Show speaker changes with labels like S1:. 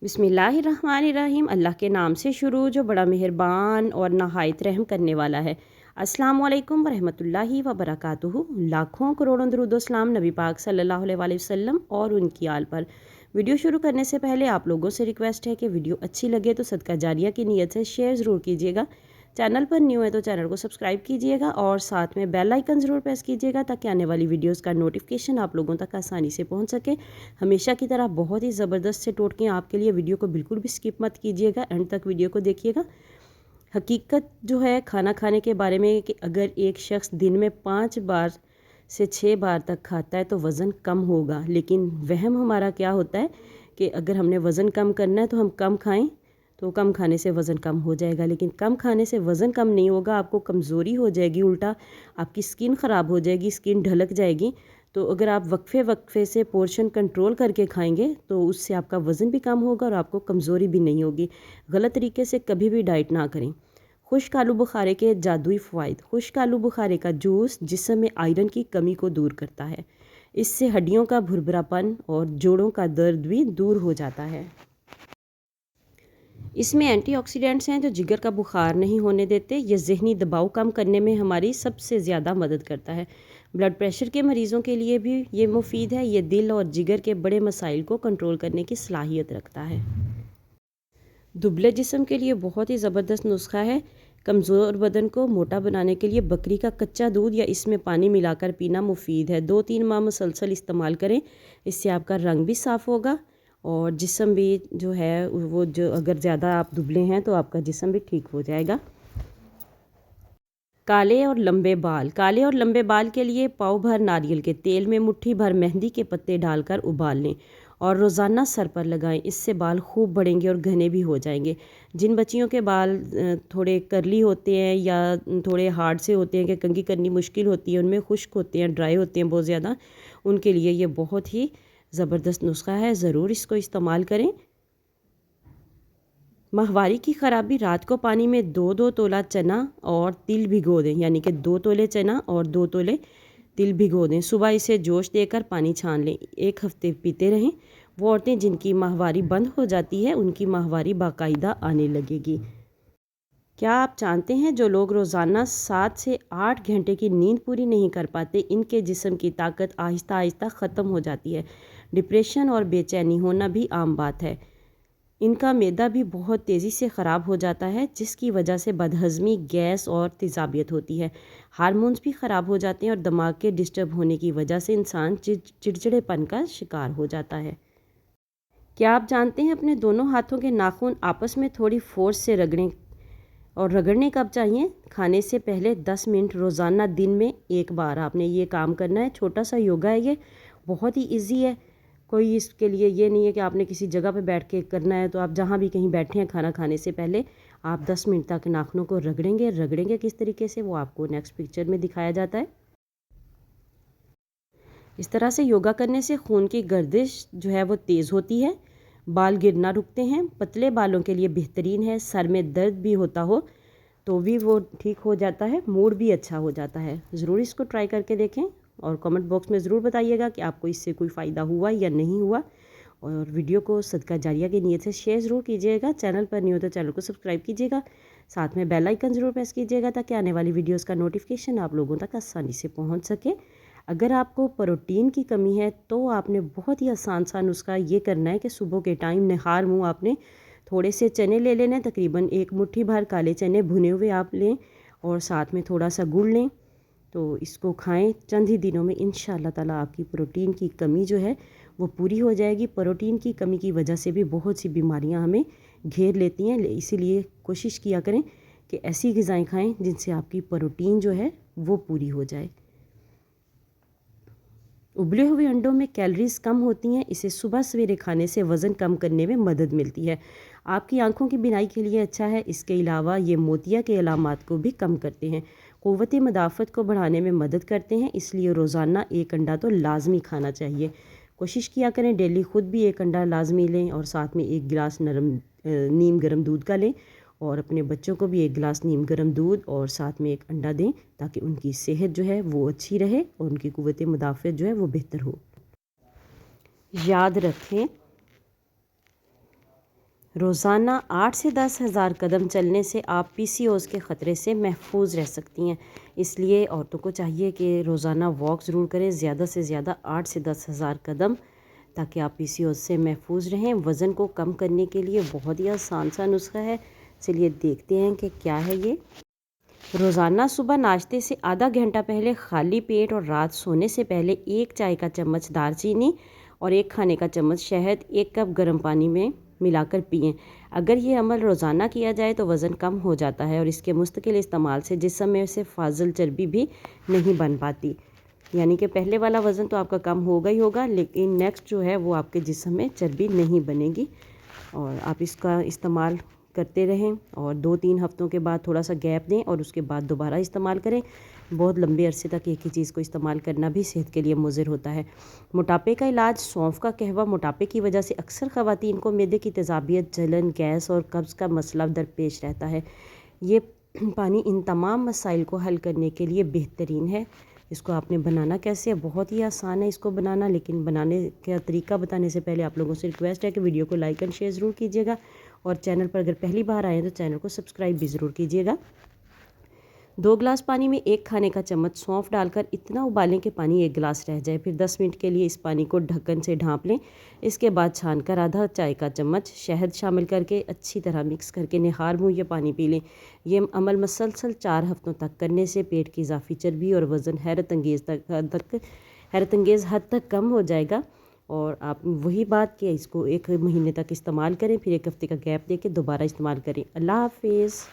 S1: बिस्मिल्लाहिर्रहमानिर्रहीम। अल्लाह के नाम से शुरू जो बड़ा मेहरबान और नहायत रहम करने वाला है। अस्सलाम वालेकुम वरहमतुल्लाहि वबरकातुहू। लाखों करोड़ों दरूद सलाम नबी पाक सल्लल्लाहु अलैहि वसल्लम और उनकी आल पर। वीडियो शुरू करने से पहले आप लोगों से रिक्वेस्ट है कि वीडियो अच्छी लगे तो सदका जारिया की नीयत से शेयर ज़रूर कीजिएगा। चैनल पर न्यू है तो चैनल को सब्सक्राइब कीजिएगा और साथ में बेल आइकन ज़रूर प्रेस कीजिएगा ताकि आने वाली वीडियोस का नोटिफिकेशन आप लोगों तक आसानी से पहुंच सके। हमेशा की तरह बहुत ही ज़बरदस्त से टोटके आपके लिए, वीडियो को बिल्कुल भी स्किप मत कीजिएगा, एंड तक वीडियो को देखिएगा। हकीकत जो है खाना खाने के बारे में कि अगर एक शख्स दिन में 5 बार से 6 बार तक खाता है तो वज़न कम होगा। लेकिन वहम हमारा क्या होता है कि अगर हमने वज़न कम करना है तो हम कम खाएं, तो कम खाने से वज़न कम हो जाएगा। लेकिन कम खाने से वज़न कम नहीं होगा, आपको कमज़ोरी हो जाएगी, उल्टा आपकी स्किन ख़राब हो जाएगी, स्किन ढलक जाएगी। तो अगर आप वक्फे वक्फे से पोर्शन कंट्रोल करके खाएंगे तो उससे आपका वज़न भी कम होगा और आपको कमज़ोरी भी नहीं होगी। गलत तरीके से कभी भी डाइट ना करें। खुश्क आलू बुखारे के जादुई फ़वाइद। खुश्क आलू बुखारे का जूस जिस्म में आयरन की कमी को दूर करता है। इससे हड्डियों का भुरभुरापन और जोड़ों का दर्द भी दूर हो जाता है। इसमें एंटीऑक्सीडेंट्स हैं जो जिगर का बुखार नहीं होने देते। ये ज़हनी दबाव कम करने में हमारी सबसे ज़्यादा मदद करता है। ब्लड प्रेशर के मरीज़ों के लिए भी ये मुफीद है। ये दिल और जिगर के बड़े मसाइल को कंट्रोल करने की सलाहियत रखता है। दुबले जिस्म के लिए बहुत ही ज़बरदस्त नुस्खा है। कमज़ोर बदन को मोटा बनाने के लिए बकरी का कच्चा दूध या इसमें पानी मिलाकर पीना मुफीद है। 2-3 माह मुसलसल इस्तेमाल करें, इससे आपका रंग भी साफ़ होगा और जिस्म भी जो है वो, जो अगर ज़्यादा आप दुबले हैं तो आपका जिस्म भी ठीक हो जाएगा। काले और लंबे बाल। काले और लंबे बाल के लिए पाव भर नारियल के तेल में मुट्ठी भर मेहंदी के पत्ते डालकर उबाल लें और रोज़ाना सर पर लगाएं। इससे बाल खूब बढ़ेंगे और घने भी हो जाएंगे। जिन बच्चियों के बाल थोड़े करली होते हैं या थोड़े हार्ड से होते हैं कि कंघी करनी मुश्किल होती है, उनमें खुश्क होते हैं, ड्राई होते हैं बहुत ज़्यादा, उनके लिए ये बहुत ही ज़बरदस्त नुस्खा है। ज़रूर इसको इस्तेमाल करें। माहवारी की ख़राबी। रात को पानी में 2-2 तोला चना और तिल भिगो दें, यानी कि 2 तोले चना और 2 तोले तिल भिगो दें। सुबह इसे जोश देकर पानी छान लें। 1 हफ्ते पीते रहें। वो औरतें जिनकी माहवारी बंद हो जाती है उनकी माहवारी बाकायदा आने लगेगी। क्या आप जानते हैं जो लोग रोज़ाना 7 से 8 घंटे की नींद पूरी नहीं कर पाते, इनके जिस्म की ताकत आहिस्ता आहिस्ता ख़त्म हो जाती है। डिप्रेशन और बेचैनी होना भी आम बात है। इनका मैदा भी बहुत तेज़ी से ख़राब हो जाता है, जिसकी वजह से बदहज़मी, गैस और तेज़ाबियत होती है। हार्मोन्स भी ख़राब हो जाते हैं और दिमाग के डिस्टर्ब होने की वजह से इंसान चिड़चिड़ेपन का शिकार हो जाता है। क्या आप जानते हैं अपने दोनों हाथों के नाखून आपस में थोड़ी फोर्स से रगड़ें, और रगड़ने कब चाहिए? खाने से पहले 10 मिनट रोज़ाना दिन में 1 बार आपने ये काम करना है। छोटा सा योगा है ये, बहुत ही ईजी है। कोई इसके लिए ये नहीं है कि आपने किसी जगह पे बैठ के करना है। तो आप जहाँ भी कहीं बैठे हैं खाना खाने से पहले आप 10 मिनट तक नाखूनों को रगड़ेंगे। रगड़ेंगे किस तरीके से वो आपको नेक्स्ट पिक्चर में दिखाया जाता है। इस तरह से योगा करने से खून की गर्दिश जो है वो तेज़ होती है, बाल गिरना रुकते हैं। पतले बालों के लिए बेहतरीन है। सर में दर्द भी होता हो तो भी वो ठीक हो जाता है, मूड भी अच्छा हो जाता है। ज़रूर इसको ट्राई करके देखें और कमेंट बॉक्स में ज़रूर बताइएगा कि आपको इससे कोई फ़ायदा हुआ या नहीं हुआ। और वीडियो को सदका जारिया की नीयत से शेयर ज़रूर कीजिएगा। चैनल पर न्यू हो तो चैनल को सब्सक्राइब कीजिएगा। साथ में बेल आइकन ज़रूर प्रेस कीजिएगा ताकि आने वाली वीडियोस का नोटिफिकेशन आप लोगों तक आसानी से पहुंच सके। अगर आपको प्रोटीन की कमी है तो आपने बहुत ही आसान सा नुस्खा ये करना है कि सुबह के टाइम निहार मुँह आपने थोड़े से चने ले लेने, तकरीबन 1 मुट्ठी भर काले चने भुने हुए आप लें और साथ में थोड़ा सा गुड़ लें। तो इसको खाएं। चंद ही दिनों में इंशाअल्लाह ताला आपकी प्रोटीन की कमी जो है वो पूरी हो जाएगी। प्रोटीन की कमी की वजह से भी बहुत सी बीमारियां हमें घेर लेती हैं, इसीलिए कोशिश किया करें कि ऐसी ग़िज़ाएँ खाएं जिनसे आपकी प्रोटीन जो है वो पूरी हो जाए। उबले हुए अंडों में कैलोरीज कम होती हैं। इसे सुबह सवेरे खाने से वज़न कम करने में मदद मिलती है। आपकी आंखों की बीनाई के लिए अच्छा है। इसके अलावा ये मोतिया के अलामात को भी कम करते हैं, क़ुव्वत मदाफ़त को बढ़ाने में मदद करते हैं। इसलिए रोज़ाना 1 अंडा तो लाजमी खाना चाहिए। कोशिश किया करें डेली ख़ुद भी 1 अंडा लाजमी लें और साथ में 1 गिलास नीम गर्म दूध का लें और अपने बच्चों को भी 1 गिलास नीम गर्म दूध और साथ में 1 अंडा दें ताकि उनकी सेहत जो है वो अच्छी रहे और उनकी क़ुव्वत मुदाफ़त जो है वो बेहतर हो। याद रखें, रोज़ाना 8 से 10 हज़ार कदम चलने से आप पीसीओएस के ख़तरे से महफूज रह सकती हैं। इसलिए औरतों को चाहिए कि रोज़ाना वॉक ज़रूर करें, ज़्यादा से ज़्यादा 8 से 10 हज़ार कदम, ताकि आप पीसीओएस से महफूज रहें। वज़न को कम करने के लिए बहुत ही आसान सा नुस्खा है। चलिए देखते हैं कि क्या है ये। रोज़ाना सुबह नाश्ते से आधा घंटा पहले खाली पेट और रात सोने से पहले 1 चाय का चम्मच दालचीनी और 1 खाने का चम्मच शहद 1 कप गर्म पानी में मिलाकर पिएं। अगर ये अमल रोज़ाना किया जाए तो वज़न कम हो जाता है और इसके मुस्तकिल इस्तेमाल से जिस्म में से फाजिल चर्बी भी नहीं बन पाती। यानी कि पहले वाला वज़न तो आपका कम होगा ही होगा, लेकिन नेक्स्ट जो है वो आपके जिस्म में चर्बी नहीं बनेगी। और आप इसका इस्तेमाल करते रहें और 2-3 हफ्तों के बाद थोड़ा सा गैप दें और उसके बाद दोबारा इस्तेमाल करें। बहुत लंबे अरसे तक एक ही चीज़ को इस्तेमाल करना भी सेहत के लिए मुज़िर होता है। मोटापे का इलाज सौंफ का कहवा। मोटापे की वजह से अक्सर ख़वातीन को मैदे की तेज़ाबियत, जलन, गैस और कब्ज़ का मसला दरपेश रहता है। ये पानी इन तमाम मसाइल को हल करने के लिए बेहतरीन है। इसको आपने बनाना कैसे है, बहुत ही आसान है इसको बनाना, लेकिन बनाने का तरीका बताने से पहले आप लोगों से रिक्वेस्ट है कि वीडियो को लाइक एंड शेयर ज़रूर कीजिएगा और चैनल पर अगर पहली बार आए हैं तो चैनल को सब्सक्राइब भी ज़रूर कीजिएगा। 2 गिलास पानी में 1 खाने का चम्मच सौंफ डालकर इतना उबालें कि पानी 1 गिलास रह जाए। फिर 10 मिनट के लिए इस पानी को ढक्कन से ढाँप लें। इसके बाद छानकर आधा चाय का चम्मच शहद शामिल करके अच्छी तरह मिक्स करके निहार मुँह ये पानी पी लें। ये अमल मसलसल 4 हफ्तों तक करने से पेट की इजाफी चर्बी और वज़न हैरत अंगेज़ हद तक कम हो जाएगा। और आप वही बात कि इसको 1 महीने तक इस्तेमाल करें, फिर 1 हफ्ते का गैप देके दोबारा इस्तेमाल करें। अल्लाह हाफ़िज़।